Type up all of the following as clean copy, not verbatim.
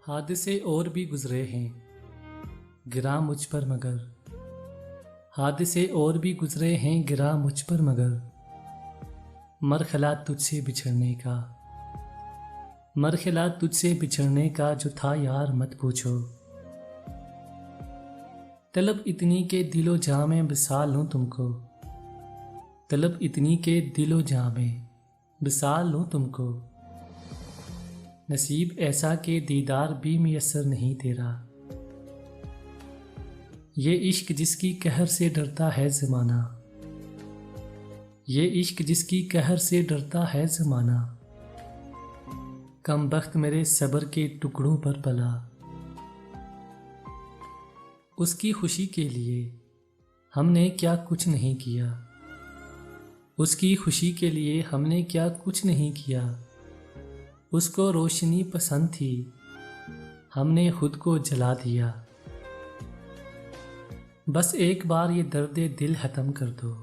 हादसे और भी गुजरे हैं गिरा मुझ पर मगर, हादसे और भी गुजरे हैं गिरा मुझ पर मगर, मरहला तुझसे बिछड़ने का, मरहला तुझसे बिछड़ने का जो था यार मत पूछो। तलब इतनी के दिलो जां में बिसाल लूं तुमको, तलब इतनी के दिलो जां में बिसाल लूं तुमको। नसीब ऐसा के दीदार भी मुयस्सर नहीं तेरा, ये इश्क जिसकी कहर से डरता है ज़माना, ये इश्क जिसकी कहर से डरता है ज़माना। कम बख्त मेरे सब्र के टुकड़ों पर पला, उसकी खुशी के लिए हमने क्या कुछ नहीं किया, उसकी खुशी के लिए हमने क्या कुछ नहीं किया। उसको रोशनी पसंद थी हमने खुद को जला दिया। बस एक बार ये दर्द दिल ख़त्म कर दो,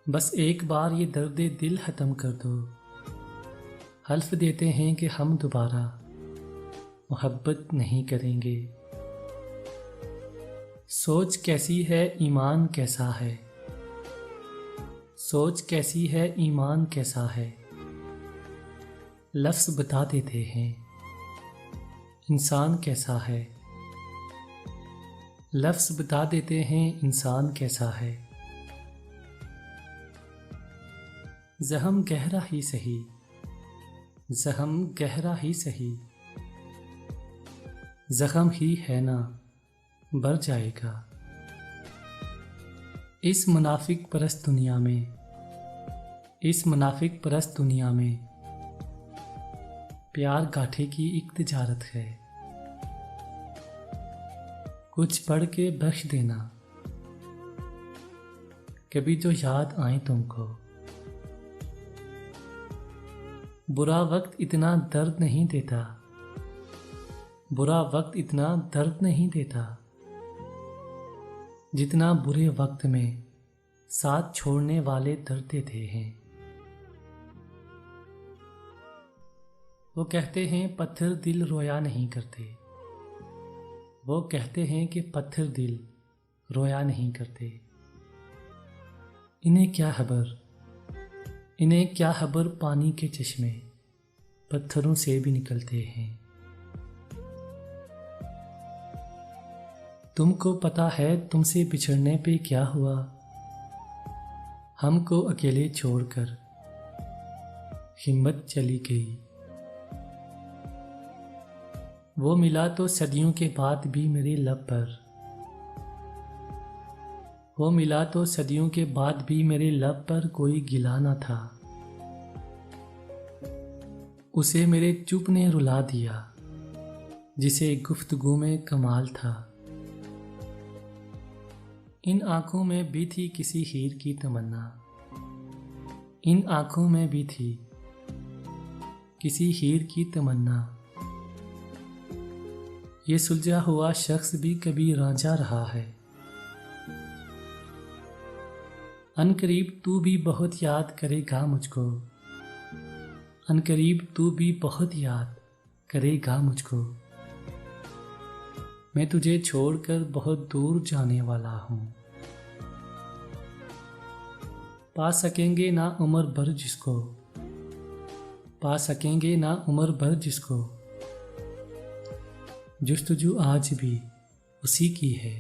बस एक बार ये दर्द दिल ख़त्म कर दो। हल्फ देते हैं कि हम दोबारा मोहब्बत नहीं करेंगे। सोच कैसी है ईमान कैसा है, सोच कैसी है ईमान कैसा है। लफ्ज़ बता देते हैं इंसान कैसा है, लफ्ज़ बता देते हैं इंसान कैसा है। ज़ख्म गहरा ही सही, ज़ख्म गहरा ही सही, ज़ख्म ही है ना भर जाएगा। इस मुनाफिक परस्त दुनिया में, इस मुनाफिक परस्त दुनिया में प्यार गाठे की एक तिजारत है। कुछ पढ़ के बख्श देना कभी जो याद आए तुमको। बुरा वक्त इतना दर्द नहीं देता, बुरा वक्त इतना दर्द नहीं देता, जितना बुरे वक्त में साथ छोड़ने वाले दर्द देते हैं। वो कहते हैं पत्थर दिल रोया नहीं करते, वो कहते हैं कि पत्थर दिल रोया नहीं करते। इन्हें क्या खबर, इन्हें क्या खबर पानी के चश्मे पत्थरों से भी निकलते हैं। तुमको पता है तुमसे बिछड़ने पे क्या हुआ, हमको अकेले छोड़कर हिम्मत चली गई। वो मिला तो सदियों के बाद भी मेरे लब पर, वो मिला तो सदियों के बाद भी मेरे लब पर कोई गिला न था। उसे मेरे चुप ने रुला दिया जिसे गुफ्तगू में कमाल था। इन आंखों में भी थी किसी हीर की तमन्ना, इन आंखों में भी थी किसी हीर की तमन्ना। ये सुलझा हुआ शख्स भी कभी रांझा रहा है। अनकरीब तू भी बहुत याद करेगा मुझको, अनकरीब तू भी बहुत याद करेगा मुझको। मैं तुझे छोड़कर बहुत दूर जाने वाला हूँ। पा सकेंगे ना उम्र भर जिसको, पा सकेंगे ना उम्र भर जिसको। जुस्तजू आज भी उसी की है।